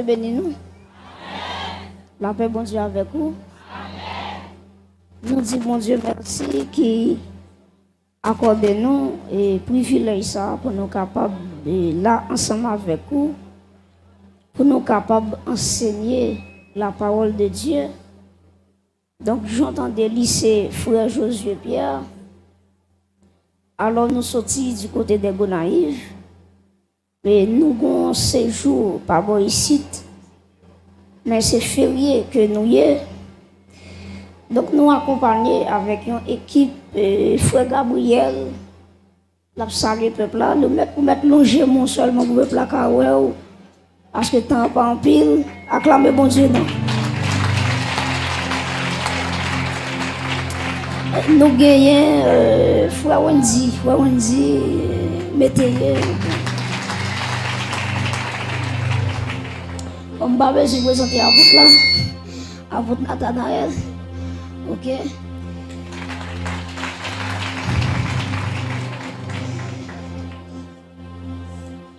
Dieu bénit nous. La paix, bon Dieu, avec vous. Nous disons, bon Dieu, merci qui accorde nous et privilège ça pour nous capables de là ensemble avec vous, pour nous capables d'enseigner la parole de Dieu. Donc, j'entendais lycée frère Josué Pierre. Alors, nous sortis du côté des Gonaïves. Et nous avons un séjour par rapport ici. Mais c'est férié que nous y est. Donc, nous accompagnons avec une équipe, frère Gabriel, la saluer le peuple là, nous mettre longer mon seulement pour le peuple là, parce que temps pas en pile, acclamer bon Dieu. Non. Nous gagnons frère Wendy, mettez. On va vous présenter à vous là, à votre Nathanaël. Ok?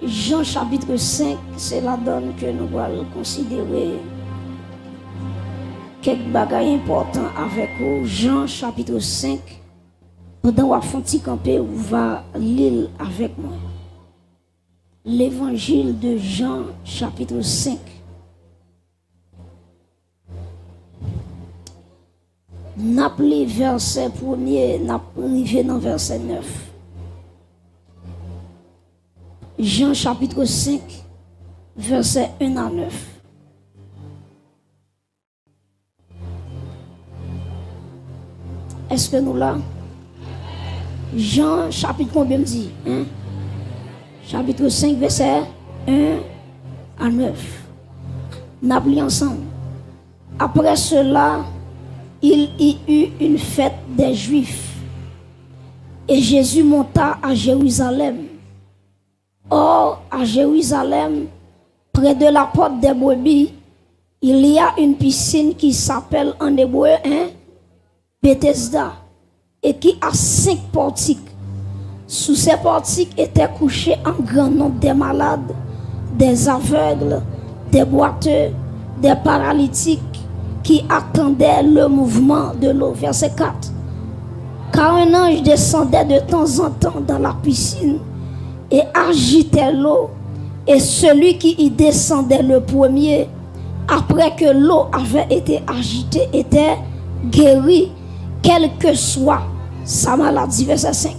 Jean chapitre 5, c'est la donne que nous allons considérer quelques bagages importants avec vous. Jean chapitre 5, pendant qu'on va faire camper, on va lire avec moi. L'évangile de Jean chapitre 5. N'appelez verset 1er, n'appelez dans verset 9. Jean chapitre 5, verset 1 à 9. Est-ce que nous là? Jean chapitre combien me dit? Hein? Chapitre 5, verset 1 à 9. N'appelez ensemble. Après cela, il y eut une fête des Juifs et Jésus monta à Jérusalem. Or, à Jérusalem, près de la porte des brebis, il y a une piscine qui s'appelle en hébreu Bethesda et qui a 5 portiques. Sous ces portiques étaient couchés un grand nombre de malades, des aveugles, des boiteux, des paralytiques, qui attendait le mouvement de l'eau. Verset 4. Car un ange descendait de temps en temps dans la piscine et agitait l'eau. Et celui qui y descendait le premier, après que l'eau avait été agitée, était guéri, quelle que soit sa maladie. Verset 5.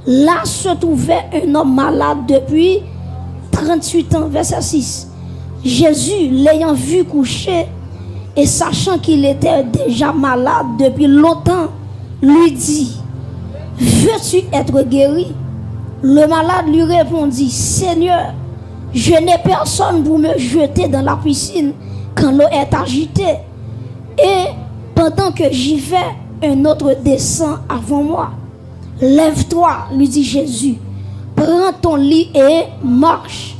Là se trouvait un homme malade depuis 38 ans. Verset 6. Jésus, l'ayant vu coucher, et sachant qu'il était déjà malade depuis longtemps, lui dit, veux-tu être guéri? Le malade lui répondit, Seigneur, je n'ai personne pour me jeter dans la piscine quand l'eau est agitée. Et pendant que j'y vais, un autre descend avant moi. Lève-toi, lui dit Jésus, prends ton lit et marche.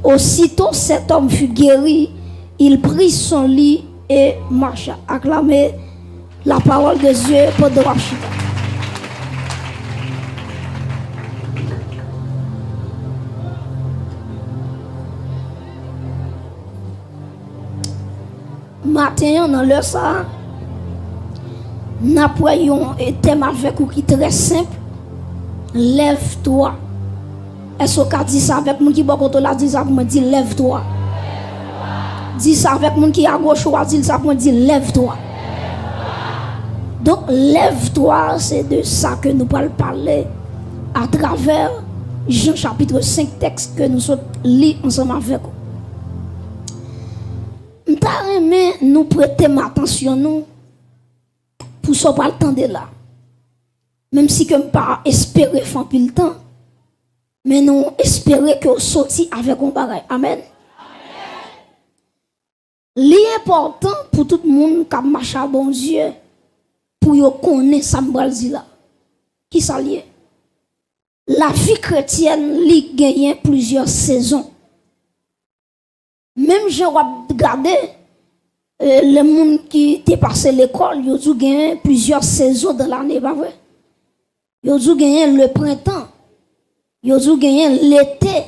Aussitôt cet homme fut guéri, il prit son lit et marcha. Acclamez la parole de Dieu pour de Washington. Matin, dans le ça, nous avons un thème avec vous qui est très simple. Lève-toi. Est-ce qu'on dit ça avec moi qui dit ça pour me dire lève-toi? Dis ça avec mon qui à gauche ou à dire ça pour dire lève-toi. Donc lève-toi, c'est de ça que nous allons parler à travers Jean chapitre 5 texte que nous lisons ensemble avec vous. Nous prêtons attention nous pour ce pas le temps de là. Même si que nous pas espérer faire plus le temps, mais nous espérer que nous sortions avec un bagage. Amen. L'important pour tout le monde qui marche à bon Dieu, pour yo connaître ça m'baldi là. Qui ça lié? La vie chrétienne li gagne plusieurs saisons. Même j'ai regardé les gens qui étaient passé l'école, ils ont gagné plusieurs saisons de l'année, pas vrai? Ils ont gagné le printemps, ils ont gagné l'été,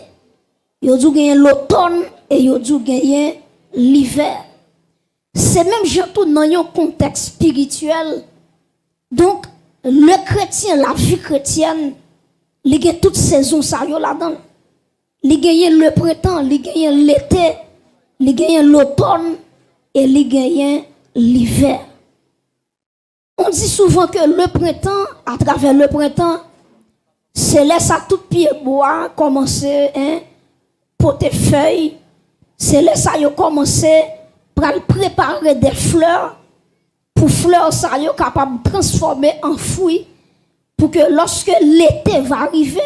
ils ont gagné l'automne et ils ont gagné l'hiver. C'est même surtout dans un contexte spirituel. Donc, le chrétien, la vie chrétienne, il y a toutes saisons ça là-dedans. Il y a le printemps, il y a l'été, il y a l'automne et il y a l'hiver. On dit souvent que le printemps, à travers le printemps, c'est là ça tout pied bois commencer porter feuilles, c'est là ça yo commencer pour préparer des fleurs pour fleurs ça yo capable de transformer en fruits pour que lorsque l'été va arriver,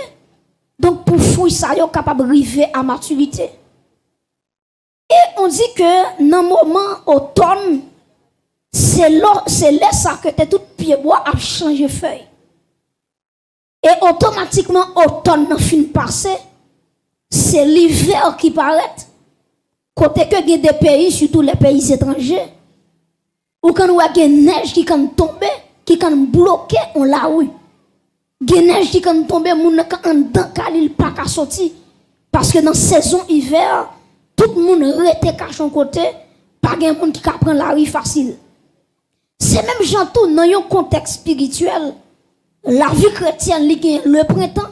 donc pour fruits ça yo capable d'arriver à maturité. Et on dit que dans le moment automne, c'est là ça que tout pied bois a changé feuille. Et automatiquement, automne n'a fin passé, c'est l'hiver qui paraît. Côté que il y a des pays, surtout les pays étrangers, où quand il y a des neige qui kan tomber, qui kan bloquer on la rue. Des neige qui kan tomber, moun kan en dankal il pas ka sorti parce que dans saison hiver, tout le monde rete caché côté, pas gen moun qui ka prendre la rue facile. C'est même jantou dans un contexte spirituel. La vie chrétienne gagne le printemps,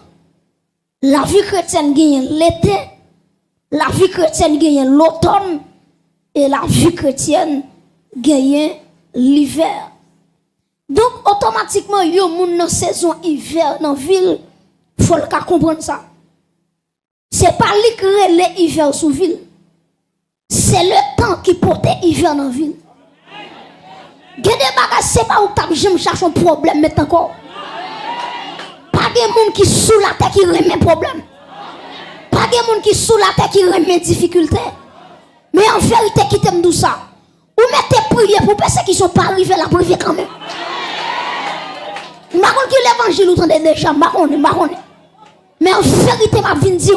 la vie chrétienne gagne l'été, la vie chrétienne gagne l'automne et la vie chrétienne gagne l'hiver. Donc automatiquement yo moun dans saison hiver dans ville, faut le comprendre ça. C'est pas lui qui relève l'hiver sous ville. C'est le temps qui porte hiver dans ville. Gade bagay c'est pas où t'as jamais cherché un problème maintenant encore. Pas de monde qui sous la terre qui remet problème. Pas de monde qui sous la terre qui remet difficulté. Mais en vérité, qui t'aime tout ça. Ou mettez prière pour personnes qui ne sont pas arrivés à la prière quand même. Je ne sais pas qui l'évangile ou tendez déjà, mais en vérité, ma vie dit,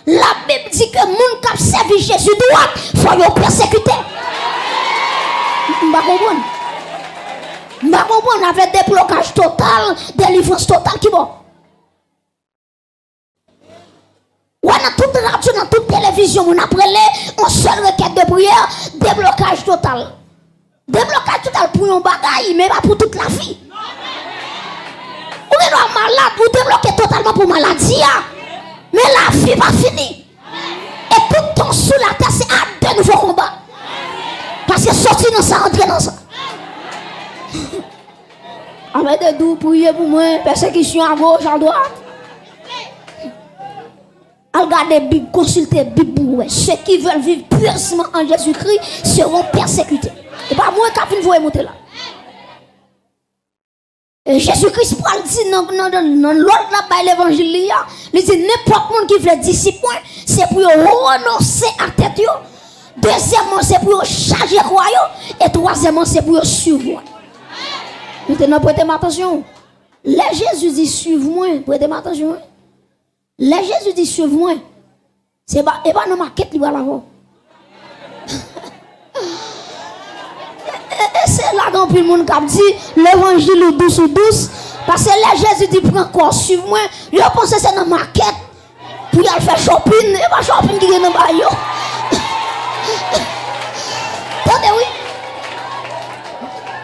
la Bible dit que les gens qui servent Jésus droit, il faut les persécuter. Je ne comprends pas. Je ne comprends pas avec des blocages total, délivrance totale qui bon. Ou dans toute radio, dans toute télévision, on appelle on seule requête de prière, déblocage total. Déblocage total pour un bagaille, mais pas pour toute la vie. Ou est malade, vous débloquez totalement pour maladie, mais la vie va finir. Et tout ton sous la terre, c'est à de nouveaux combats. Parce que sortir dans ça, entrer dans ça. Avec des doux, priez pour moi, persécution à gauche, à droite. Regardez la Bible, consultez la Bible. Ceux qui veulent vivre pieusement en Jésus-Christ seront persécutés. Et pas moi qui vais vous monter là. Jésus-Christ parle dans l'autre là l'évangile, il dit n'importe qui qui veut disciple, c'est pour renoncer à tête. Deuxièmement, c'est pour charger quoi. Et troisièmement, c'est pour suivre. Maintenant, prêtez attention. Là, Jésus dit suivez-moi, prêtez attention. Là, Jésus dit suivez-moi. C'est pas dans ma quête, il va l'avoir. Et c'est là dans le monde qui a dit l'évangile ou douce. Parce que là, Jésus dit prends quoi, suivez-moi. Je pense que c'est dans ma quête. Pour y aller faire shopping. Et pas shopping qui est dans le bail. Attendez, oui.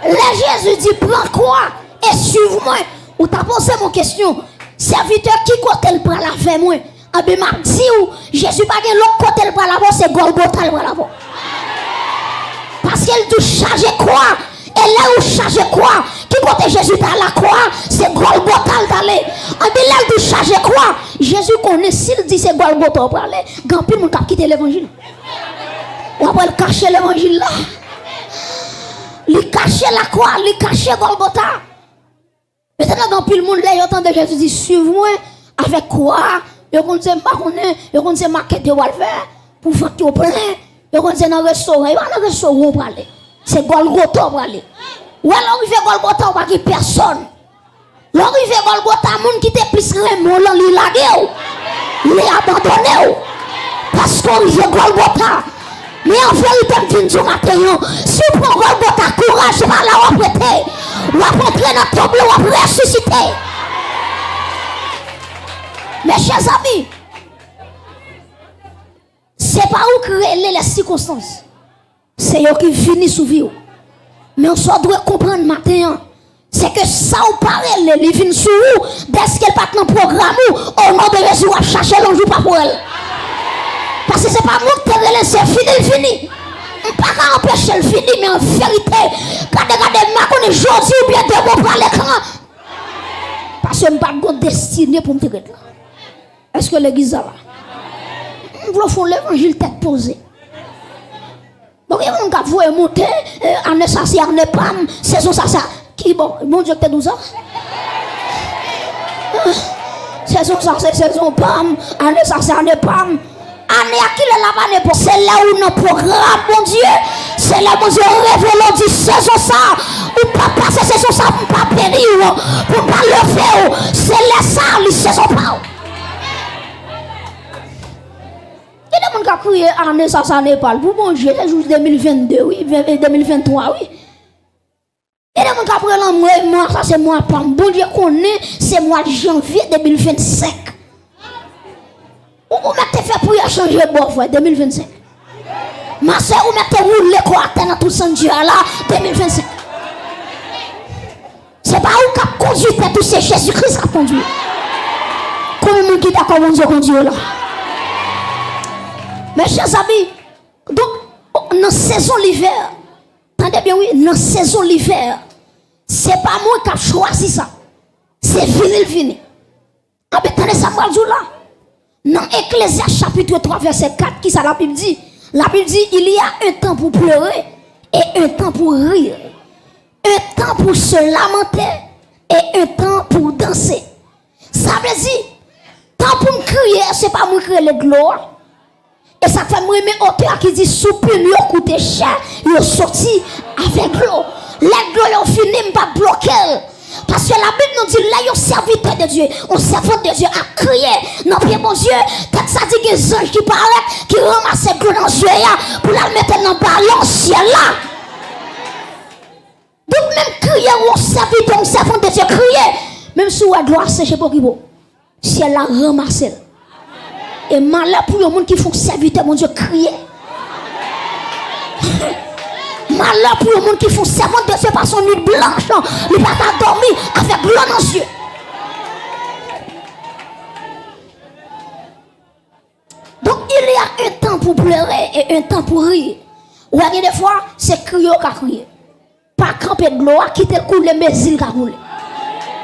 Là, Jésus dit prends quoi et suivez-moi. Ou t'as posé mon question. Serviteur, qui côté le bras avec moi? En bien, m'a dit ou Jésus pas l'autre côté le bras là-bas, c'est Golgotha le bras là-bas. Parce qu'elle doit charger quoi? Et là où charger quoi? Qui côté Jésus à la croix, c'est Golgotha d'aller. En bien, là où charger quoi? Jésus connaît, s'il dit c'est Golgotha pour aller, grand pile mon cap quitter l'évangile. On va cacher l'évangile là. Il cacher la croix, il cacher Golgotha. Maintenant, dans le monde, là, il entend Jésus dire suivez-moi avec quoi? Il dit il dit maquette de faire pour faire au plein. Il dit dans le restaurant, il va dans le restaurant pour aller. C'est Golgotha pour aller. Ou alors, il fait Golgotha pour qu'il personne. Lorsqu'il fait Golgotha, le monde qui te plus remou, il lague, il est abandonné. Parce qu'on fait Golgotha. Mais en vérité, je dis matin, si vous prenez Golgotha, courage, va là, vous prêtez. Vous prêtez dans tombe, vous ressusciter. Mes chers amis, c'est pas où créer les circonstances. C'est eux qui finissent sous vie. Mais on doit comprendre matin. C'est que ça ou parle, les vins sous vous, dès qu'elle part dans le programme, au nom de Jésus, on va chercher l'ange pas pour elle. Parce que c'est pas moi qui te c'est fini. On ne peut pas empêcher le fini, mais en vérité, regardez, ma connais aujourd'hui ou bien de mon l'écran. Parce que je n'ai pas de destinée pour me tirer là. Est-ce que l'église est là? On doit faire l'évangile tête posée. Donc, il y a un gars qui veut monter, en essentiel, en épam, saison ça. Qui bon, mon Dieu, t'es 12 ans? Saison ça, c'est saison pam, en essentiel, en épam. Année à qui la vanne pour c'est là où nos programmes, mon Dieu, c'est là mon Dieu révèle dit saison ça, ou pas passer saison ça pour pas périr, pour pas le faire, c'est là ça, les saison pas. Il y a des gens qui crient année ça n'est pas pour mon Dieu, les jours 2022, oui, 2023, oui. Il y a des gens qui prennent moi, ça c'est moi pas, bon Dieu connaît, c'est mois de janvier 2025. Ou mettez fait pour y changer bon frère 2025. Ma soeur ou mettez rouler quoi dans tout sang Dieu là 2025. C'est pas où qui conduit tout c'est Jésus-Christ qui conduit. Combien de monde qui d'accord mon Dieu conduit là? Mes chers amis, donc dans saison l'hiver, attendez bien oui, dans saison l'hiver, c'est pas moi qui a choisi ça. C'est fini. Ah ben attendez ça moi là. Dans Ecclésiaste chapitre 3 verset 4 qui ça la Bible dit? La Bible dit il y a un temps pour pleurer et un temps pour rire. Un temps pour se lamenter et un temps pour danser. Ça veut dire temps pour me crier, c'est pas moi crier les gloires. Et ça fait moi aimer auteur qui dit soupir yo coûte cher, yo sorti avec l'eau. Les gloires ont fini pas bloquer. Parce que la Bible nous dit là, un serviteur de Dieu, un servant de Dieu a crié. Non, bien mon Dieu, quand ça dit que les anges qui paraissent, qui ramassent l'eau dans le ciel pour la mettre dans le ballon ciel là. Donc même crier ou serviteur, un servant de Dieu crier, même si la gloire sécher pour qui beau, ciel là ramassé. Et malheur pour les gens qui font serviteur, mon Dieu, crier. Malheur pour les gens qui font servant de Dieu par son nuit blanche, il va pas dormir avec l'eau dans les yeux. Donc il y a un temps pour pleurer et un temps pour rire. Ou il y a des fois, c'est crier qui a crié. Pas camper de l'eau, quitter le couler, mais il a roulé.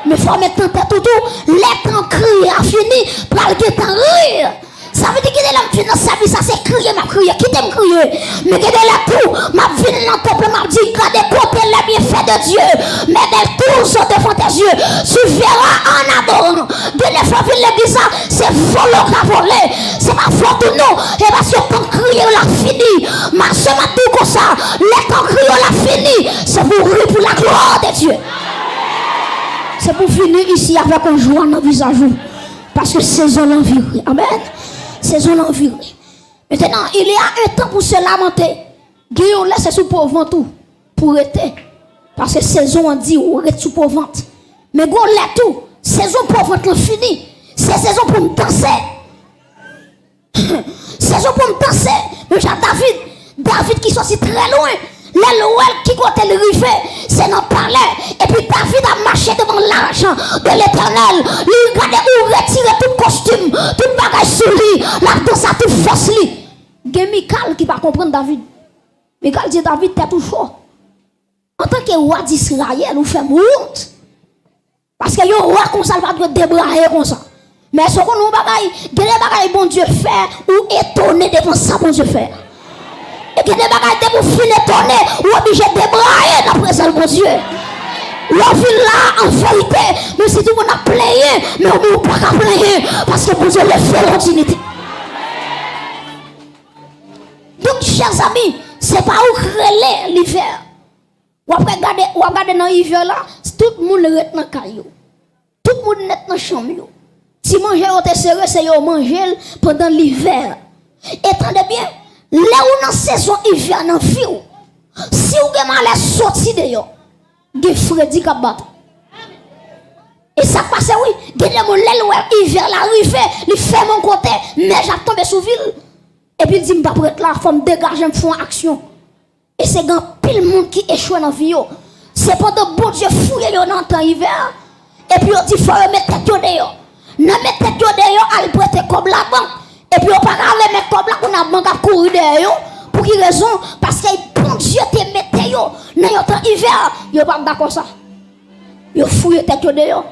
Mais il faut mettre en tête tout, les temps crier a fini, pour le temps rire. Ça veut dire qu'il est là, je dans sa vie, ça c'est crier, m'a crié, qui t'aime crier. Mais qu'il est là tout, m'a vu dans le temple, m'a dit, regardez côté les bienfaits de Dieu. Mais des tours sont devant tes yeux. Tu verras en adorant. De les fois, l'église, c'est voler qu'à voler. C'est pas faute de nous. Et parce que quand crier, on l'a fini. Ma soeur m'a dit comme ça, les temps crier, on l'a fini. C'est pour rire pour la gloire de Dieu. C'est pour finir ici avec un joie dans le visage. Parce que saison l'environ. Amen. Saison l'environ. Maintenant, il y a un temps pour se lamenter. Guillaume laisse sous pauvre tout. Pour être. Parce que saison on dit ou est sous pauvre. Mais go là tout. Saison pauvre est fini. C'est saison pour me danser. Saison pour me danser. Mais j'ai David qui sorti très loin. L'Elouel qui côté le rivet, c'est dans le palais. Et puis David a marché devant l'argent de l'Éternel. Il regardait où retirer tout costume, tout bagage sur lui, la danse à tout force lui. Il y a Michal qui va comprendre David. Michal dit David, t'es tout chaud. En tant que roi d'Israël, nous faisons honte. Parce que le roi comme ça, il va débrayer comme ça. Mais ce qu'on nous bagaille, il y a des bagailles bon Dieu fait ou étonné devant ça bon Dieu fait. Et que des bagages de vous filer tourner ou obligé de débrailler la présence de mon Dieu. L'on vit là en vérité, mais si tout le monde a playé, mais on ne peut pas player parce que mon Dieu le fait l'opportunité. Donc, chers amis, ce n'est pas où créer l'hiver. Ou regarder dans l'hiver là, tout le monde est dans le caillou. Tout le monde est dans la chambre. Si manger est serré, c'est manger pendant l'hiver. Attendez bien. Là où dans la saison hiver dans vie, si vous avez mal sorti de yo, des Freddy qui battent. Et ça passe oui, des gens hiver l'arrivée, il fait mon côté, neige a tombé sous ville. Et puis il dit m'pas prête là, faut me dégager, me faire action. Et c'est grand pile monde qui échoue dans la vie. C'est pendant bon Dieu fouille dans le temps hiver. Et puis on dit faut mettre tête dehors. Non mettre tête dehors, elle prête comme la banque. Et puis on pas aller mettre comme là qu'on a banque à courir dehors. Pour quelle raison? Parce que bon Dieu te mette yo dans le temps hiver, yo pas d'accord ça. Yo fouille tête dehors.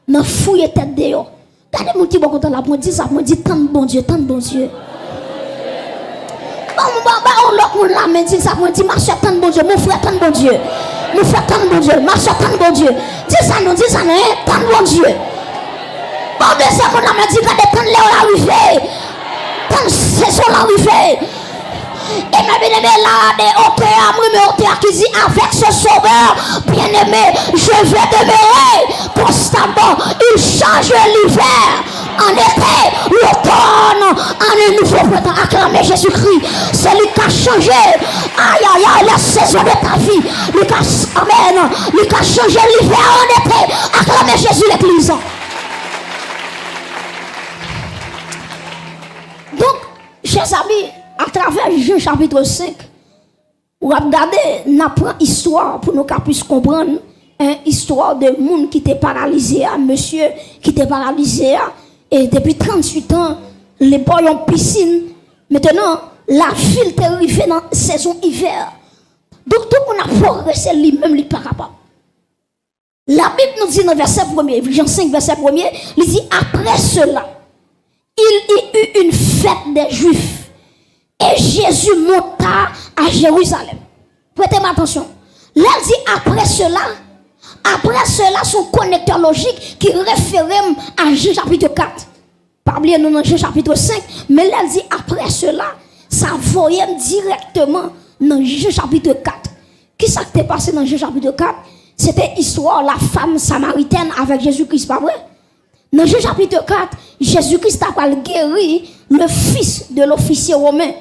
Non fouille tête dehors. Regardez mon petit bon content là, moi dit ça, moi dit tant de bon Dieu, tant de bon Dieu. On l'autre la main dit ça, moi dit marche tant de bon Dieu, mon frère tant de bon Dieu. Mon frère tant de bon Dieu, marche tant de bon Dieu. Dis ça non, tant de bon Dieu. Bon deuxième mon la main dit regardez tant de l'heure arrivé. Tant de saison arrivé. Et ma bien-aimée là, des auteurs qui dit avec ce sauveur bien-aimé, je vais demeurer constamment. Il change l'hiver en été, l'automne, en un nouveau printemps. Acclamez Jésus-Christ, c'est lui qui a changé. Aïe, aïe, aïe, la saison de ta vie. Amen. Lui qui a changé l'hiver en été. Acclamez Jésus, l'église. Donc, chers amis, à travers Jean chapitre 5, on va regarder, on apprend histoire pour nous qu'on puisse comprendre une histoire de monde qui était paralysé, monsieur qui était paralysé, et depuis 38 ans, les boys ont piscine. Maintenant, la ville est arrivée dans la saison hiver. Donc, tout le monde a progressé lui-même, il n'est pas capable. La Bible nous dit dans le verset 1er, Jean 5, verset 1er, il dit après cela, il y eut une fête des Juifs. Et Jésus monta à Jérusalem. Prêtez-moi attention. Là, il dit après cela, son connecteur logique qui référait à Jean chapitre 4. Pas oublier nous dans Jean chapitre 5, mais là, il dit après cela, ça voyait directement dans Jean chapitre 4. Qui s'est passé dans Jean chapitre 4? C'était l'histoire de la femme samaritaine avec Jésus-Christ, pas vrai? Dans Jean chapitre 4, Jésus-Christ a guéri le fils de l'officier romain.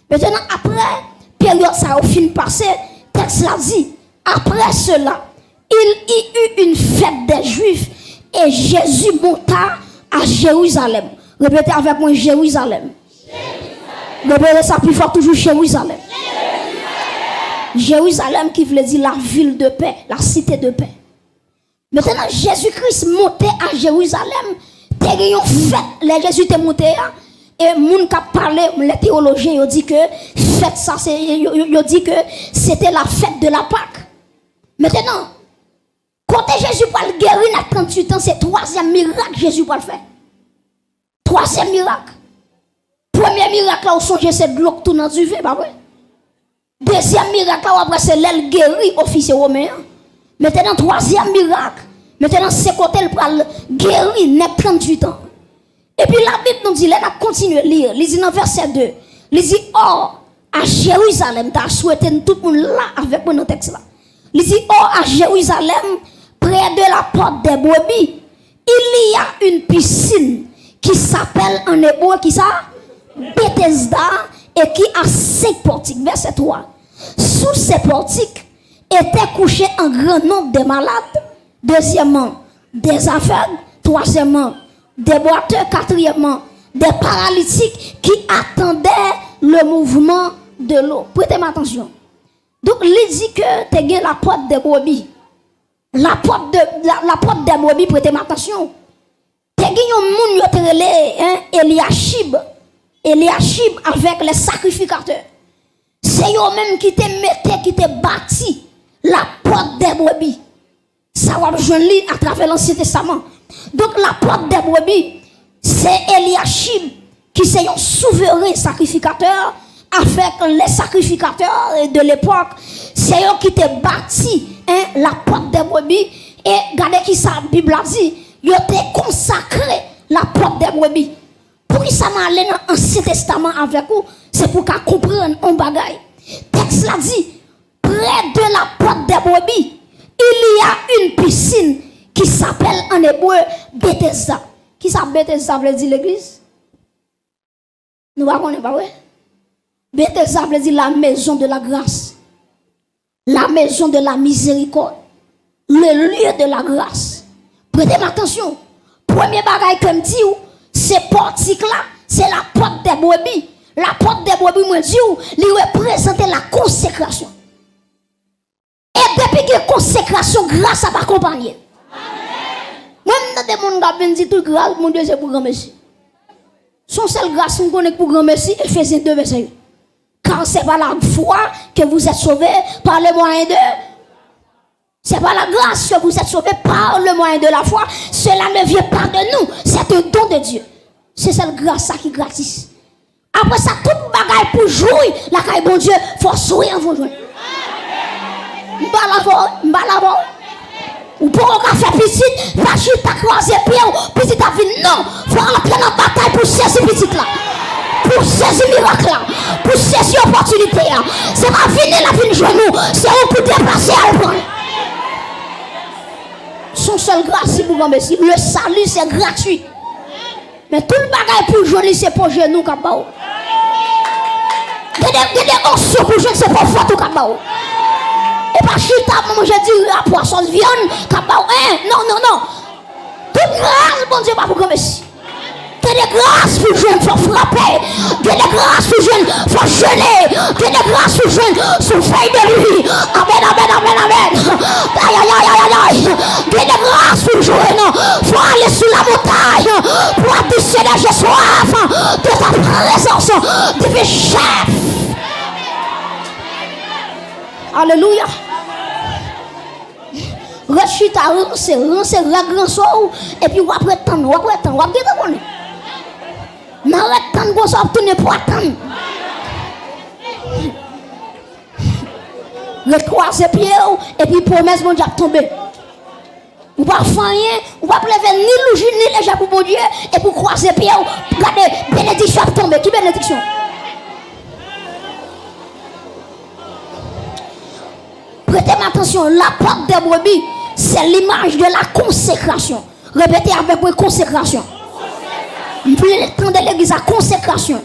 Maintenant, après, période ça a fini passé, texte l'a dit, après cela, il y eut une fête des Juifs et Jésus monta à Jérusalem. Répétez avec moi, Jérusalem. Répétez ça plus fort, toujours Jérusalem. Jérusalem qui veut dire la ville de paix, la cité de paix. Maintenant, Jésus-Christ montait à Jérusalem. T'es une fête, les Jésus était monté. Et moun qui a parlé, les théologiens, ils dit que fête ça, ils dit que c'était la fête de la Pâque. Maintenant, quand Jésus va le guérir à 38 ans, c'est le troisième miracle que Jésus va le faire. Troisième miracle. Premier miracle, là, on songe, c'est de l'eau qui tourne dans du vin, pas vrai? Deuxième miracle, là, après, c'est l'aile guéri officier romain. Maintenant, troisième miracle. Maintenant, c'est côté le pral guéri, net 38 ans. Et puis la Bible nous dit, là, on continue à lire. Il dit dans verset 2, il dit, or, à Jérusalem, tu as souhaité tout le monde là avec moi dans le texte là. Il dit, or, à Jérusalem, près de la porte des brebis, il y a une piscine qui s'appelle en hébreu, qui ça? Bethesda, et qui a 5 portiques. Verset 3. Sous ces portiques étaient couchés un grand nombre de malades. Deuxièmement, des aveugles. Troisièmement, des boiteux. Quatrièmement, des paralytiques qui attendaient le mouvement de l'eau. Prêtez-moi attention. Donc, il dit que tu as la porte des brebis. La porte des brebis, prêtez-moi attention. Tu as un monde qui est Eliashib avec les sacrificateurs. C'est eux-mêmes qui te mettaient, qui te bâti la porte des brebis. Ça va rejoindre à travers l'Ancien Testament. Donc la porte des brebis, c'est Eliashib qui c'est un souverain sacrificateur avec les sacrificateurs de l'époque. C'est eux qui te bâti la porte des brebis. Et regardez qui ça, la Bible a dit, ils ont consacré la porte des brebis. Pour qui ça m'a allé dans l'Ancien Testament avec vous, c'est pour qu'on comprenne un bagage. Texte l'a dit, près de la porte des brebis, il y a une piscine qui s'appelle en hébreu Bethesda. Qui ça Bethesda veut dire l'église? Nous ne connaissons pas, ouais? Bethesda veut dire la maison de la grâce. La maison de la miséricorde. Le lieu de la grâce. Prêtez attention. Premier bagage comme dit, c'est portique là, c'est la porte des brebis. La porte des brebis, moi dis, il représente la consécration. consécration, grâce à m'accompagner. Même dans des mondes qui disent tout grâce, mon Dieu, c'est pour grand merci. Son seul grâce, on connaît pour grand merci, Ephésiens 2, verset 8. Car c'est par la foi que vous êtes sauvés par le moyen de. C'est par la grâce que vous êtes sauvés par le moyen de la foi. Cela ne vient pas de nous, c'est un don de Dieu. C'est cette grâce qui est gratis. Après ça, toute bagaille pour jouer, la caille bon Dieu, il faut sourire en vous jouer. M'balavo. Ou pour qu'on fait petite, pas juste ta croisé pied, petite ta vie, non. Il faut aller en bataille pour saisir petite là. Pour saisir miracle là. Pour saisir opportunité là. C'est ma vie, la vie de genou. C'est où pour dépasser à le prendre. Son seul grâce, pour grand merci. Le salut, c'est gratuit. Mais tout le bagage pour jouer, c'est pour genou qui bao. Il y a des osseaux pour jouer, c'est pour faire tout qui bao. Et pas chita, moi je dis à poisson de viande, cabao, non. Toute grâce, bon Dieu, pas pour grand merci. Que des grâces pour jeune, faut frapper. Que des grâces pour jeune, faut jeûner. Que des grâces pour jeune, sous feuille de lui. Amen. Aïe. Que des grâces pour jouer, non. Faut aller sous la montagne. Pour additionner, j'ai soif de ta présence. De tes chefs. Alléluia. Rechita, rense, la grand soir. Et puis, on va attendre, on va dire n'arrête tant qu'on s'en tourne pour attendre. Le croiser pied et puis promesse mon Dieu tomber. Ou pas faire rien, ou pas lever ni l'ouji ni les jambes pour mon Dieu et pour croiser pied, regardez bénédiction tomber. Qui bénédiction? Prêtez-moi attention, la porte des brebis, c'est l'image de la consécration. Répétez avec moi, consécration. Le temps de l'église, la consécration.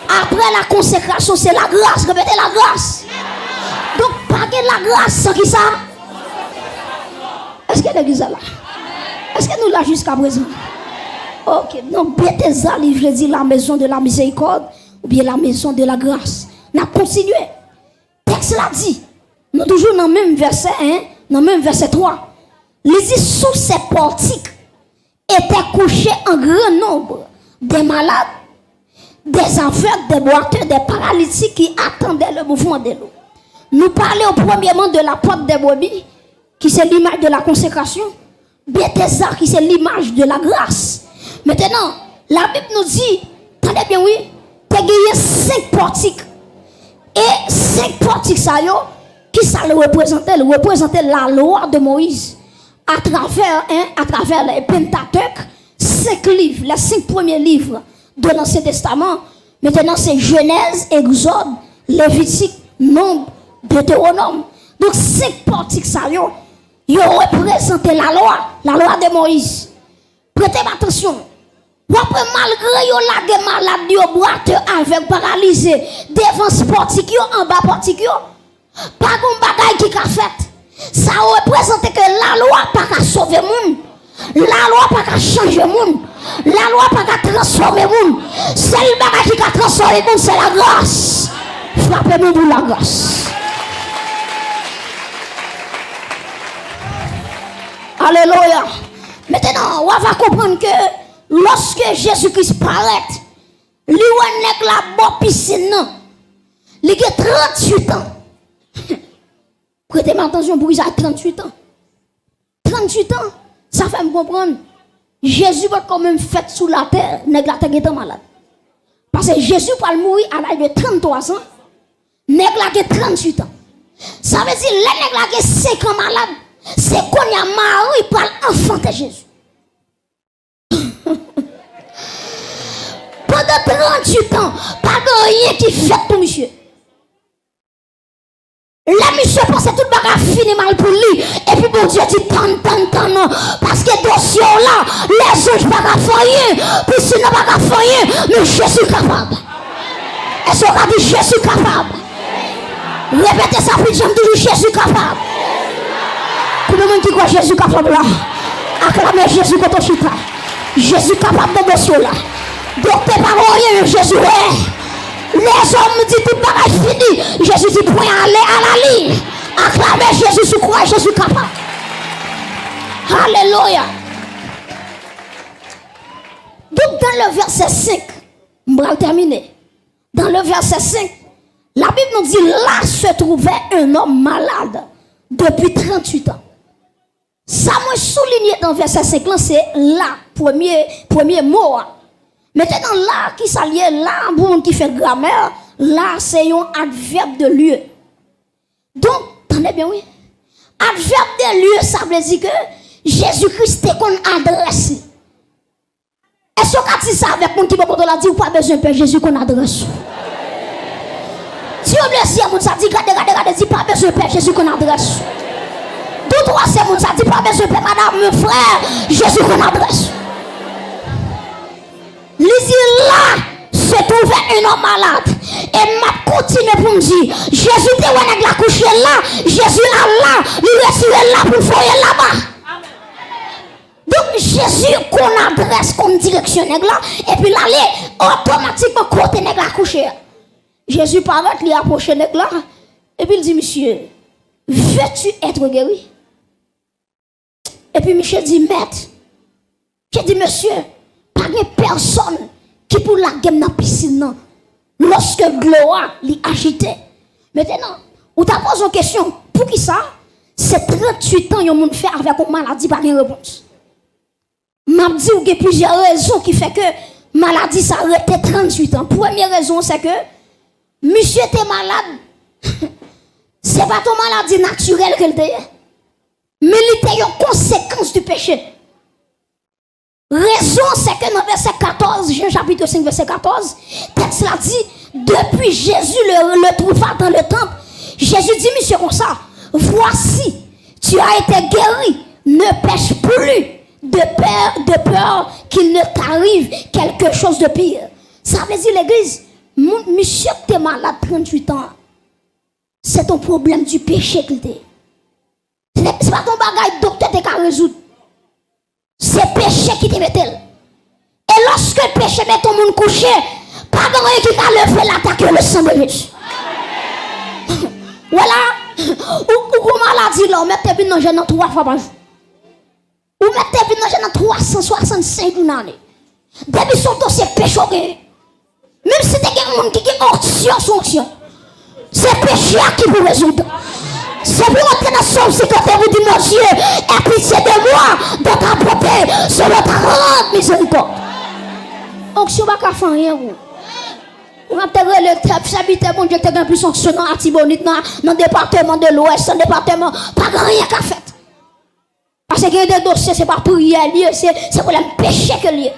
Après la consécration, c'est la grâce. Répétez la grâce. Donc, pas que la grâce sans qui ça? Est-ce que l'église est là? Est-ce que nous là jusqu'à présent? Ok. Donc, Bethesda, je dis la maison de la miséricorde ou bien la maison de la grâce. On a continué. Texte l'a dit. Nous toujours dans le même verset 1, dans le même verset 3. Il dit sous ces portiques étaient couchés en grand nombre des malades, des aveugles, des boiteux, des paralytiques qui attendaient le mouvement de l'eau. Nous parlons premièrement de la porte des brebis, qui c'est l'image de la consécration, Bethesda, qui c'est l'image de la grâce. Maintenant, la Bible nous dit, attendez bien, oui, tu as gagné 5 portiques. Et 5 portiques, ça y est, qui ça le représentait? Le représentait la loi de Moïse. À travers les Pentateuque, 5 livres, les 5 premiers livres de l'Ancien Testament. Maintenant, c'est Genèse, Exode, Lévitique, Nombre, Deutéronome. Donc, 5 portiques, ça y est, ils représentaient la loi de Moïse. Prêtez attention. Malgré yo la des malades, yo boiteux avec paralysé, devant ce portique, en bas portique, pas de bagaille qui a fait. Ça représente que la loi pas qu'à sauver moun, la loi pas qu'à changer moun, la loi pas qu'à transformer moun. C'est le bagage qui a transformé moun, c'est la grâce. Frappez-nous pour la grâce. Alléluia. Maintenant, on va comprendre que lorsque Jésus-Christ paraît, lui on est la bonne piscine, il a 38 ans. Prêtez-moi attention pour il a 38 ans. 38 ans, ça fait me comprendre. Jésus va quand même fait sous la terre, nèg la terre est malade. Parce que Jésus va mourir à l'âge de 33 ans, nèg la 38 ans. Ça veut dire les nèg la 5 ans malade, c'est qu'on y a Marie pour enfanter Jésus. Pendant 38 ans, pas de rien qui fait pour monsieur. La monsieur pense que tout le bagage fini mal pour lui. Et puis bon Dieu dit tant, non. Parce que dossier là, les anges ne peuvent pas faire rien. Puis sinon pas faire rien, mais Jésus est capable. Est-ce qu'on a dit Jésus est capable? Répétez ça, puis j'aime toujours Jésus est capable. Pour le monde qui croit Jésus est capable là, acclamez Jésus contre chita. Jésus est capable de dossier là. Donc t'es pas rien, Jésus est. Les hommes disent tout le bagage fini. Jésus dit point aller à la ligne. Acclamez mais Jésus sous croix, Jésus capable. Alléluia. Donc dans le verset 5, on va terminer. Dans le verset 5, la Bible nous dit là se trouvait un homme malade depuis 38 ans. Ça m'a souligné dans le verset 5 là, c'est là, premier mot. Maintenant là qui s'allie là, bon qui fait grammaire, là c'est un adverbe de lieu. Donc, attendez bien oui. Adverbe de lieu, ça veut dire que Jésus-Christ est qu'on adresse. Est-ce que tu sais avec mon qui peut la dire ou pas besoin de Père Jésus qu'on adresse? Si on blesse, on ça dit regardez, dit pas besoin de Père Jésus qu'on adresse. Tout trois c'est mon ça dit pas besoin de Père madame, mon frère, Jésus qu'on adresse. Lisez là, se trouvait un homme malade. Et m'a continué pour me dire, Jésus te avec la couche là, Jésus là, il reste là pour foyer là-bas. Donc Jésus qu'on adresse comme direction là, et puis l'aller automatiquement côté nèg la couche. Jésus paraît, il approche nèg là, et puis il dit, monsieur, veux-tu être guéri? Et puis monsieur dit, maître, j'ai dit, monsieur, pas de personne qui pour la game dans la piscine, non. Lorsque gloire l'y agitait. Maintenant, on t'a posé une question. Pour qui ça? C'est 38 ans yon moun fait avec une maladie pas de réponse. M'a dit ou y a plusieurs raisons qui fait que maladie ça arrêté 38 ans. Première raison c'est que monsieur était malade. C'est pas ton maladie naturelle qu'elle était. Mais il était une conséquence du péché. Raison, c'est que dans verset 14, Jean chapitre 5, verset 14, texte l'a dit, depuis Jésus le trouva dans le temple, Jésus dit, monsieur, comme ça, voici, tu as été guéri, ne pêche plus de peur qu'il ne t'arrive quelque chose de pire. Ça veut dire l'église, monsieur, tu es malade 38 ans, c'est ton problème du péché qu'il t'est. C'est pas ton bagage, docteur, tu qu'à résoudre. C'est péché qui te met tel. Et lorsque le péché met ton monde couché, pas de rien qui t'a levé l'attaque le sang de Jésus. Voilà. Ou maladie là, on met tes dans gêne 3 fois par jour. Ou met tes dans gêne 365 une année. Depuis son temps, c'est péché. Même si tu as un monde qui est hors sanction, c'est péché qui peut résoudre. C'est pour entrer dans son sécurité, vous dites, mon Dieu, aie pitié de moi, dans ta beauté, selon ta grande miséricorde. Donc, si on ne va pas faire rien, on va peut-être le tête, j'habite, mon Dieu, tu as plus sanctionnant à Tibonite, dans le département de l'Ouest, dans le département, pas rien qu'à faire. Parce qu'il y a des dossiers, ce n'est pas prière, c'est pour le péché que lié.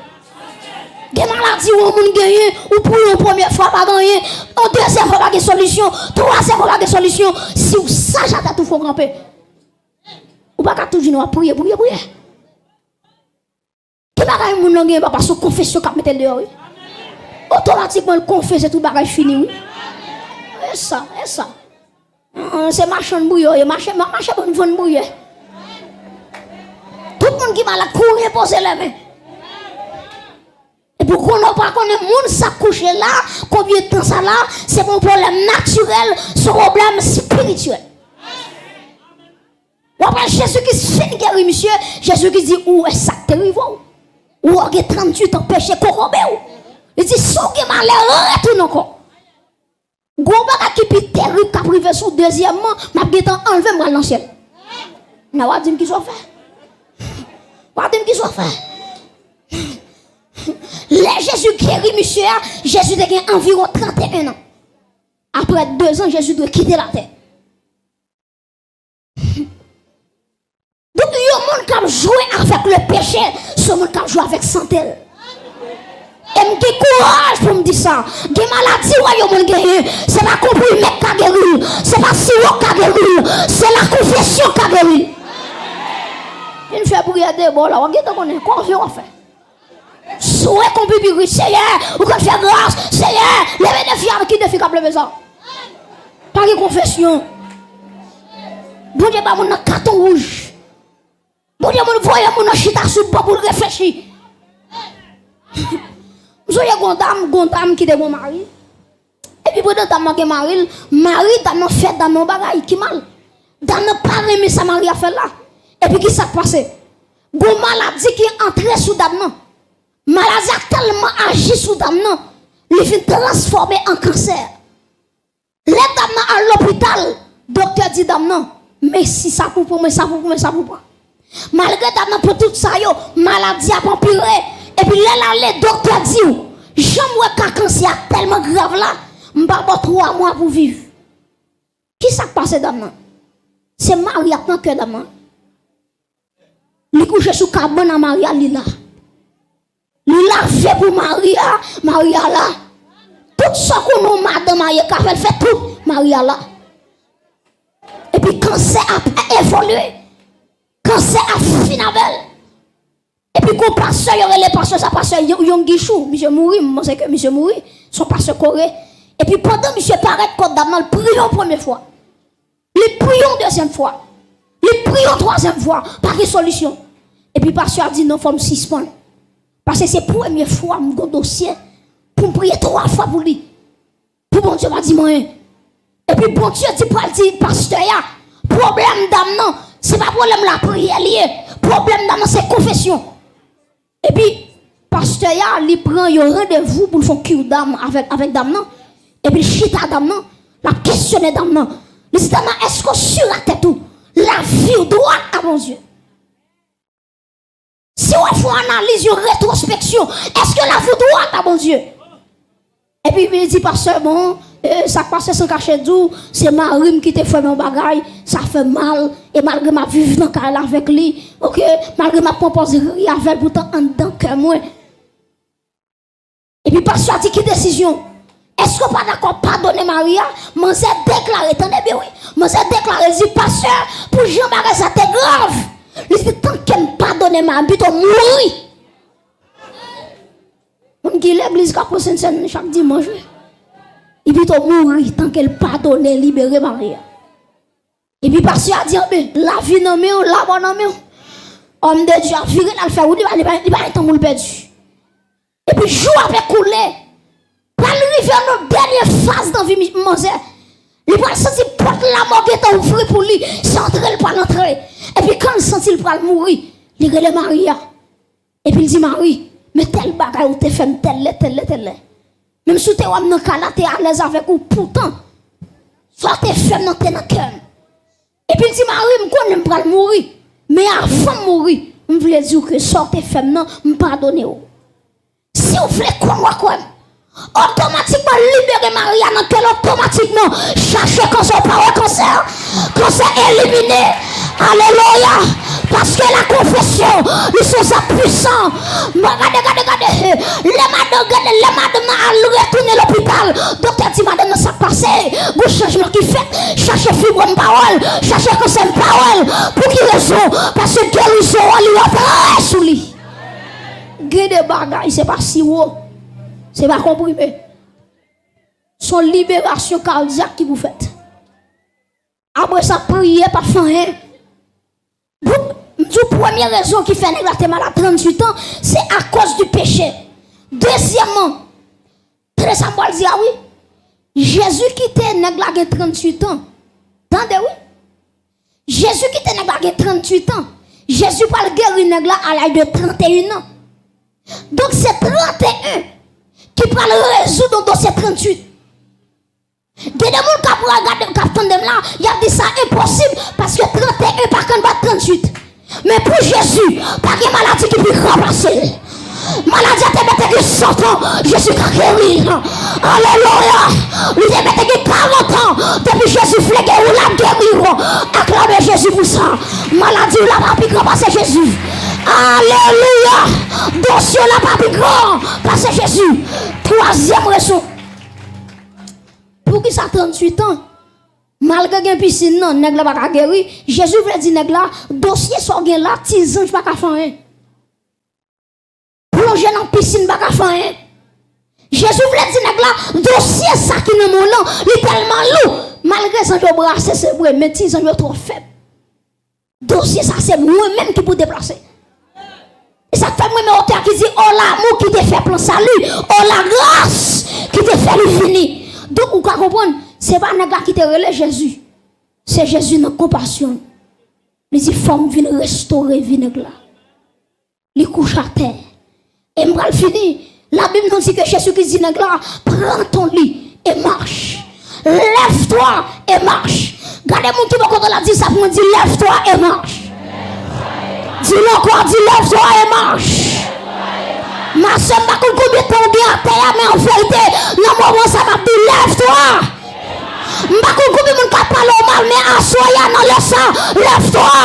Des maladies où on gagne, ou pour une première fois pas gagner, en deuxième fois pas de solution, troisième fois pas de solution. Si vous savez, j'attends tout faut camper. Ou pas qu'à tout dire prier. Qui bagaille moun nan gagne pas parce que confession qu'a mettre dehors. Automatiquement le confesse tout bagage fini oui. Et ça. C'est marchand bouillon, marché bonne bouillon. Tout le monde qui malade courir poser les mains. Et pour qu'on n'a pas connaît monde ça couche là, combien de temps ça là, c'est mon problème naturel, ce problème spirituel. Ou après Jésus qui fait guérir monsieur, Jésus qui dit où est ça terrible ou a 38 ans péché corrompé. Il dit son qui malheur retourne encore. Gros bagage qui est terrible qu'a privé sous deuxièmement, m'a guetant enlever moi dans ciel. Na wa dim qui soit fait. Wa dim qui soit fait. Les Jésus guérit, monsieur, Jésus a gagné environ 31 ans. Après 2 ans, Jésus doit quitter la terre. Donc, il y a un monde qui a joué avec le péché, ce monde qui a joué avec santé. Et me dit courage pour me dire ça. Des maladies, il y a un monde qui a gagné. C'est pas compris, mec qui a guéri. C'est pas sirop qui a guéri. C'est la confession qui a guéri. Il me fait prier de bon là. On va confiance en fait. Souhait qu'on peut vivre, Seigneur, ou qu'on fait grâce, Seigneur, les bénéficiaires qui défient comme le maison. Pas de confession. Bon Dieu, mon carton rouge. Bon Dieu, mon voyage, mon chita sous le pour réfléchir. Vous avez une dame qui est mon mari. Et puis, pour dame qui est mari, dame fait dans mon bagage qui mal. Dans ne pas aimer sa Marie a fait là. Et puis qui s'est passé? Gon maladie qui est entrée sous dame. Maladie a tellement agi sous dame. Il finit transformer en cancer. Les dames à l'hôpital, docteur dit dame non. Mais si ça pour moi, ça pour moi, ça pour moi. Malgré dame pour tout ça, yo, maladie a empiré. Et puis là, les docteurs disent, j'aimerais qu'un cancer tellement grave là, m'ba 3 mois pour vivre. Qui s'est passé dame? C'est Maria tant que dame. Il couche sous cabane à Maria Lila. Lila fait pour Maria, Maria là. Tout ce qu'on a madame Maria elle fait tout, Maria là. Et puis quand c'est a évolué, quand c'est a fini avec et puis quand pasteur les pasteurs ça pasteur yon guichou, monsieur mouri, moi c'est que monsieur mouri, son pasteur coré. Et puis pendant monsieur paraît côte d'amant, il prions première fois. Il prions deuxième fois. Il prions troisième fois, pas de solution. Et puis pasteur a dit non, faut me suspendre. Parce que c'est la première fois mon dossier pour me prier 3 fois pour lui. Pour bon Dieu m'a dit moi. Et puis bon Dieu dit pour dire pasteur problème d'âme non, c'est pas problème la prière lié. Problème d'âme c'est confession. Et puis pasteur il prend un rendez-vous pour faire cure d'âme avec dame non. Et puis chita dame non, la questionner dame non. Il dit dame est-ce que sur la tête tout la vie droite à mon Dieu. Si on fait une analyse, une rétrospection, est-ce que la vie droite à mon Dieu? Et puis il dit pasteur bon, ça passe sans cacher d'où, c'est Marie qui te fait mon bagage, ça fait mal, et malgré ma vie dans le avec lui, ok, malgré ma proposition avec pourtant en dedans que moi. Et puis pasteur dit qui décision? Est-ce que pas d'accord pardonner Maria? Moi j'ai déclaré, attendez bien oui, moi j'ai déclaré, dit pasteur, pour Jean-Marie ça t'est grave. Il dit tant qu'elle ne pardonne ma vie, tu mourir. On dit l'église qui a posé chaque dimanche. Il dit tu mourir tant qu'elle pardonne, libérer Maria. Et puis parce qu'il a dit la vie non mais la bonne non mais homme de Dieu a viré dans le fer, il va être en perdu. Et puis jour avec coulé. Pour arriver à notre dernière phase dans la vie, il va sentir porte la mort qui est ouverte pour lui, sans entrer, il va entrer. Et puis quand il sent il va mourir, il regarde Maria. Et puis il dit Marie, mais tel bagage ou te fait tel. Même si tu es dans cas là, tu es à l'aise avec ou pourtant, soit tu es fait dans ton cœur. Et puis il dit Marie, je connais pas mourir. Mais avant de mourir, je voulais dire que soit tu es fait, non, je pardonne. Si vous voulez quoi, automatiquement libérer Maria dans quel automatiquement chercher cancer par cancer éliminé. Alléluia. Parce que la confession ils sont ça puissant. Regardez les madames à retourner à l'hôpital. Docteur dit madame ça passé vous changement qui fait chercher fibre en parole chercher cancer en parole pour qui raison parce que guérison lui apparaît sous lui. Gué de bagaille c'est pas si haut. C'est pas comprimé. Son libération cardiaque qui vous faites. Après ça, priez par fin. La première raison qui fait négatif mal à 38 ans, c'est à cause du péché. Deuxièmement, très Samuel dit ah oui, Jésus qui était négatif 38 ans. Attendez oui. Jésus qui était négatif 38 ans. Jésus parle guérir négatif à l'âge de 31 ans. Donc c'est 31 qui parle résoudre le dossier 38. Il y a des gens qui attendent là, il a dit ça impossible parce que 31 par contre pas 38. Mais pour Jésus, pas de maladie qui peut remplacer. Maladie a été que 100 ans, Jésus a guéri. Alléluia. Il a été 40 ans, depuis Jésus flégué ou l'a guéri. Acclamez Jésus pour ça. Maladie ou l'a pas pu remplacer Jésus. Alléluia. Dossier l'a pas pu grand passer Jésus. Troisième raison. Pour qui ça 38 ans? Malgré une piscine, non, nèg la pas guéri. Jésus veut dire nèg la, dossier soit gen là, ti ange pas ka faire rien. Plonger dans piscine pas ka faire rien. Jésus veut dire nèg la, dossier ça qui dans mon nom, il tellement lourd. Malgré ça je brasser c'est vrai, mais ti ange trop faible. Dossier ça c'est moi même qui pour déplacer. Et ça fait moi mes auteur qui dit oh l'amour qui te fait plan salut, oh la grâce qui te fait le fini. Donc, vous comprenez, ce n'est pas un gars qui te relève Jésus. C'est Jésus dans compassion. Il dit, femme vient restaurer vinaigre là. Il couche à terre. Et m'bral fini. La Bible nous dit que Jésus-Christ dit, là, prends ton lit et marche. Lève-toi et marche. Regardez-moi qui va quand on l'a dit ça pour me dire, lève-toi et marche. Dis-le encore, dis lève-toi et marche. Ma soeur, je ne sais pas combien de temps bien à terre, mais en vérité, dans le moment ça m'a dit lève-toi. Je ne sais pas combien de temps parle mal, mais assoya dans le sang, lève-toi.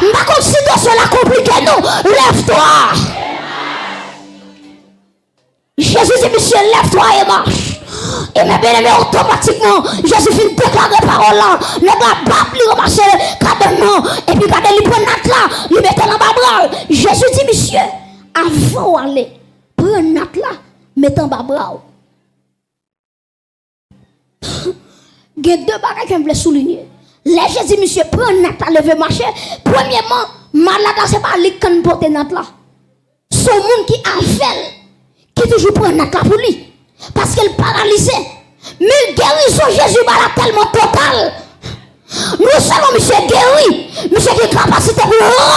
Je ne sais pas si tu cela compliqué, nous, lève-toi. Jésus dit, monsieur, lève-toi et marche. Et mes bien-aimés, automatiquement, Jésus finit de déclarer parole là. Le gars, bap, il remarche, cabane, et puis quand il prend notre là, il met dans le bras. Jésus dit, monsieur, avant d'aller, prends notre là, mets en bas bras. Il y a deux bagages que je voulais souligner. Les Jésus dit, monsieur, prends notre là, lever marcher. Premièrement, malade, ce n'est pas lui qui porte notre là. C'est le monde qui a fait, qui toujours prend notre là pour lui. Parce qu'elle paralysée. Mais guérison Jésus est tellement totale. Nous savons monsieur guéri. Monsieur qui a capacité pour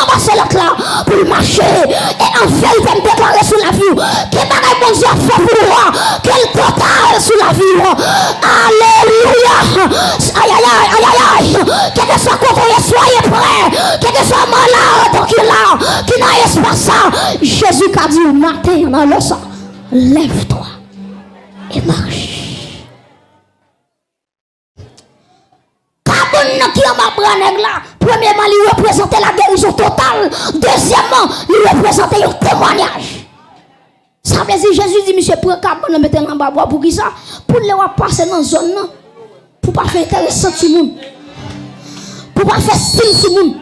ramasser l'autre là, pour marcher. Et en fait, il va me déclarer sur la vie. Quel bagage bon Dieu a fait pour moi. Quel total sur la vie. Alléluia. Aïe aïe aïe aïe aïe. Quel que soit contrôlé, soyez prêts. Quel que soit malade, qui n'a espace. Jésus a dit au matin dans le sang, lève-toi et marche. Cabane qui a ma branègue là, premièrement, il représentait la guérison totale. Deuxièmement, il représentait un témoignage. Ça veut dire, Jésus dit, monsieur, prends cabane, mettez en bas, pour qui ça? Pour les passer dans la zone, pour pas faire intéressant tout le monde. Pour pas faire style tout le monde.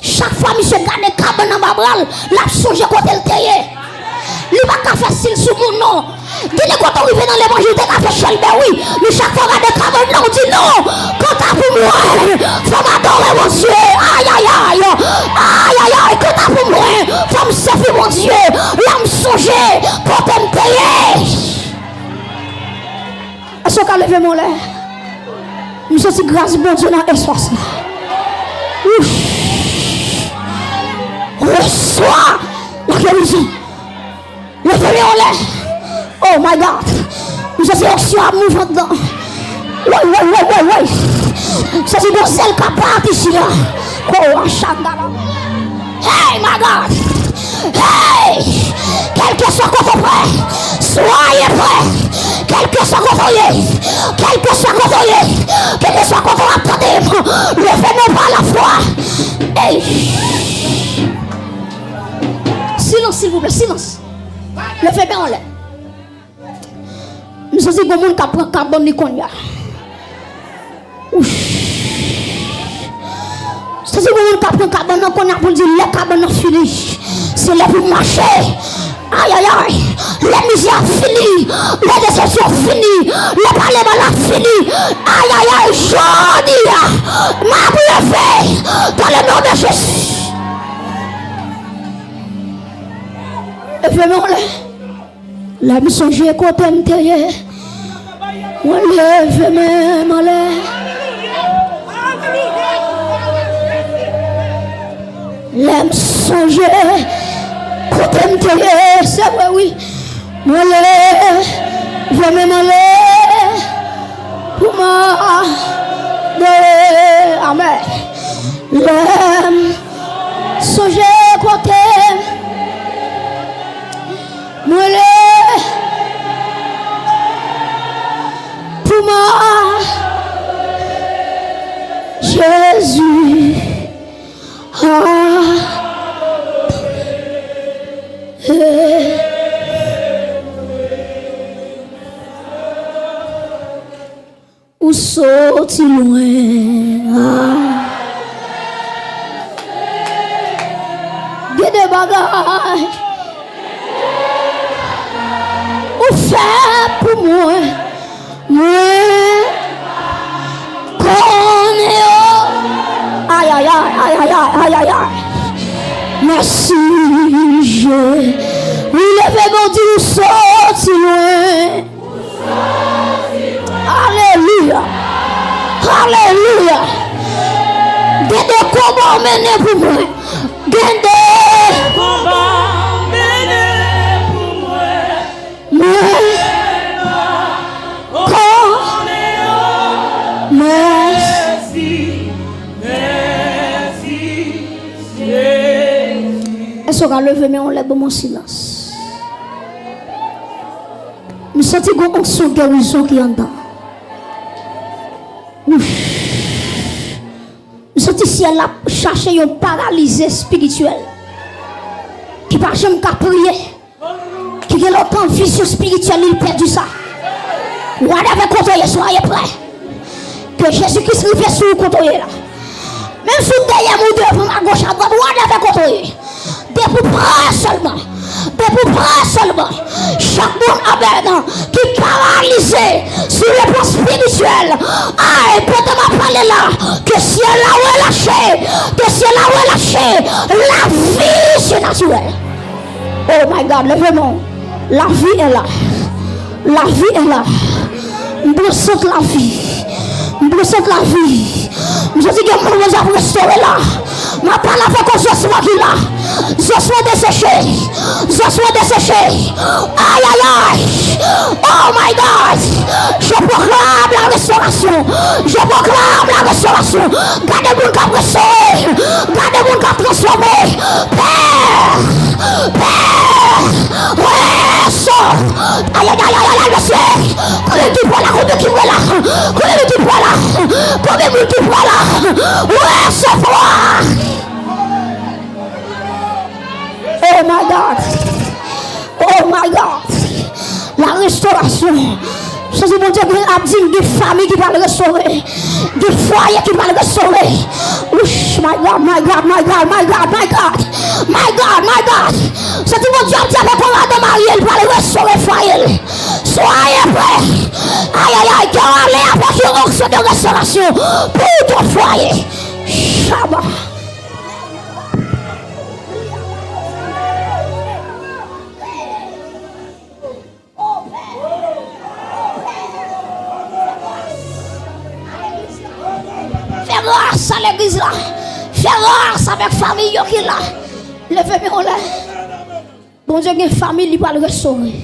Chaque fois, monsieur, garde cabane en bas, la songe côté le terre. Il ne va pas faire style sur mon nom. Dis-le quand on arrive dans l'évangile, tu as fait Shelby, oui. Mais chaque fois qu'on a des cabines, on dit non. Quand tu as pour moi, il faut m'adorer mon Dieu. Aïe, aïe, aïe. Aïe, aïe, aïe. Quand tu as pour moi, il faut me servir mon Dieu. Là, me songer. Quand tu me payer. Est-ce qu'on a levé mon lait? Nous sommes grâce bon Dieu dans l'espace. Reçois la guérison. Levez mon lait. Oh my God. Nous sommes action à mouvement dedans. Oui. C'est une zèle qui part ici là. Oh, Chandala. Hey, my God. Hey. Quel que soit votre prêt, soyez prêts. Quel que soit votre lieu, quel que soit votre lieu, quel que soit votre attendez, levez-nous par la foi. Hey. Silence, s'il vous plaît, silence. Levez bien en l'air. Nous sommes des gens qui prennent carbone ni qu'on y a. C'est des gens qui prennent carbone qu'on a pour dire le carbone fini. C'est là pour marcher. Aïe aïe aïe. La misère finie. La déception finie. Le parlement fini. Aïe aïe aïe. Je dis. Ma levé. Dans le nom de Jésus. Levez-moi là. La mission j'ai côté m'terrier. Levez-moi là. La mission j'ai côté m'terrier. C'est vrai oui. Moi levez-moi là. Pour moi. Amen. La mission j'ai côté. Moi pour moi Jésus où sorti loin des bagages fait pour moi, aïe aïe aïe aïe aïe aïe aïe. Merci je levez mon Dieu sorti loin. Alléluia. Alléluia. combat mené pour moi. Gende. Combat mené pour moi. Merci. Est-ce qu'on va lever mais on lève mon silence? Nous sentons qu'on a une guérison qui est en dedans. Nous sentons si elle a cherché un paralysé spirituel qui par jamais qu'à prier, qui a longtemps vision spirituelle, il perdu ça. Whatever côté, soyez prêts. Que Jésus-Christ rive sur le côté là. Même si derrière ou devant à gauche à droite, whatever côté. Des pour près seulement. Des pour près seulement. Chaque monde amen qui est paralysé sur le plan spirituel. Ah, et peut-être m'a parlé là. Que si elle a relâché, que si elle a relâché, la vie surnaturelle. Oh my God, levez-moi. La vie est là. La vie est là. Nous sentons la vie. Nous sentons la vie. Nous dis que nous avons restauré là. Ma parole avec qu'on soit qui là. Je suis desséché. Je suis desséché. Aïe aïe aïe. Oh my God. Je proclame la restauration. Je proclame la restauration. Gardez-vous qui a restauré. Gardez-vous qui a transformé. Père. Père. Ressort. Aïe aïe aïe aïe le ciel. Combien tu vois là. Combien tu vois là. Combien tu vois là. Combien tu vois là. Recevoir. Oh my God. Oh my God. La restauration. Je dis mon Dieu, il y a des familles qui vont le restaurer. Des foyers qui vont le restaurer. My God, my God, my God, my God, my God. My God, my God. Je dis mon Dieu, il y a des courants de Marie, il va le restaurer foyer. Soyez prêts. Aïe aïe aïe, qui allez avoir une onction de restauration pour ton foyer. Shabbat. Fais grâce à l'église là. Fais grâce avec la famille qui est là. Levez-moi là. Bon Dieu, il y a une famille qui va le restaurer.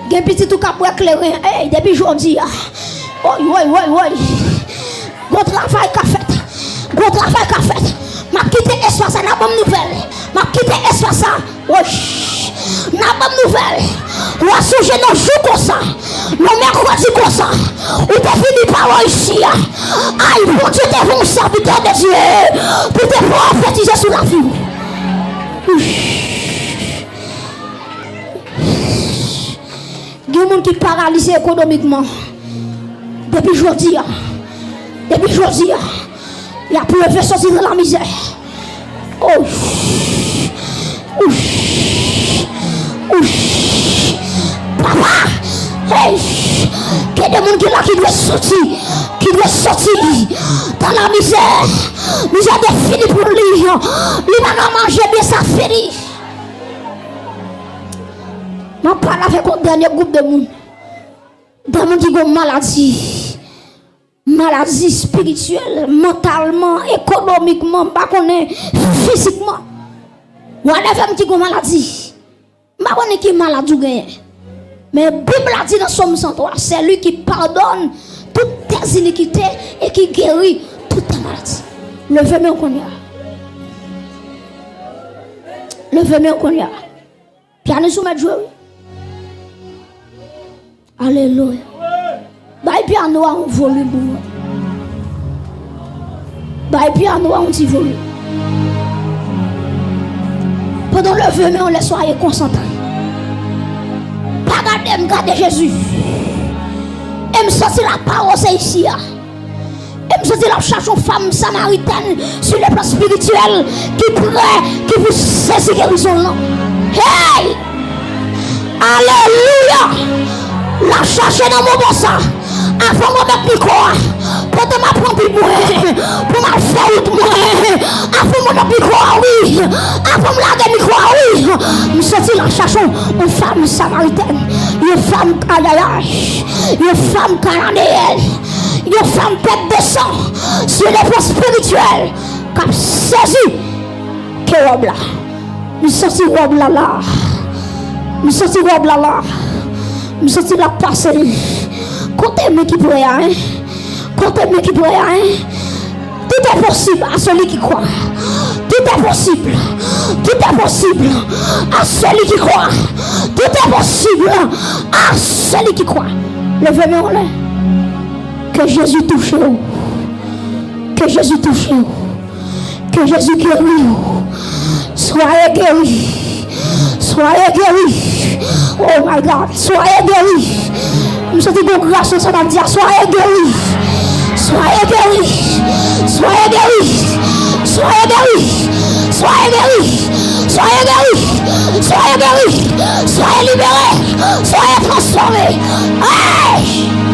Il y a un petit tout cap pour éclairer. Hey, depuis aujourd'hui. Oui, oui, oui, oui. Bon travail qu'a fait. Bon travail qu'a fait. M'a quitté l'espace, n'a pas de nouvelle. M'a quitté l'espace. Oui. N'a pas de nouvelle. On va souger nos jours comme ça. Nos mercredis comme ça. Ou t'es fini par ici. Aïe, bon Dieu, t'es bon serviteur de Dieu. Pour te prophétiser sur la vie. Il y a des gens qui sont paralysés économiquement. Depuis aujourd'hui. Depuis aujourd'hui. Il a pu lever sortir de la misère. Oh. Papa. Hey. Il y a des gens qui doivent sortir. Qui doivent sortir dans la misère. Misère est finie pour lui. Il va manger bien sa férie. Je parle avec un dernier groupe de monde. Des gens qui ont maladie. Maladie spirituelle, mentalement, économiquement, physiquement. Ou à la qui ont maladie. Je ne sais pas qui est malade ou rien. Mais la Bible a dit dans Somme 103, c'est lui qui pardonne toutes tes iniquités et qui guérit toutes tes maladies. Levez-moi qu'on y a. Levez-moi qu'on y a. Piano soumettre jouer. Alléluia. Bah piano a un volume. Bah piano a un petit volume. Pendant le vœu, mais on laisse soyez concentrés. Pas garder, me garder Jésus. Et me sentir la parole, c'est ici. Et me sentir la cherche une femme samaritaine sur le plan spirituel qui pourrait, qui vous saisit guérison là. Hey! Alléluia! La chercher dans mon bon sang. Avant de mettre le micro, pour te m'apprendre plus moi, pour me faire autre moi. Avant de mettre le micro, oui. Avant de laguer le micro, oui. Nous sommes la cherchons une femme samaritaine, une femme aïe, une femme cananéenne, une femme tête de sang sur les plans spirituels. Cap saisi que robe là. Nous senti robe là là. Nous senti robe là là. Nous senti la passer. Comptez moi qui pourrait hein. Comptez moi qui pourrait hein. Tout est possible à celui qui croit. Tout est possible. Tout est possible à celui qui croit. Tout est possible à celui qui croit. Levez-moi en l'air. Que Jésus touche vous. Que Jésus touche vous. Que Jésus guérit vous. Soyez guéris. Soyez guéris. Oh my God. Soyez guéris. Nous sommes de grâce au Seigneur dire soyez guéris. Soyez guéris. Soyez guéris. Soyez guéris. Soyez guéris. Soyez guéris. Soyez guéris. Soyez libérés. Soyez transformés. Hey!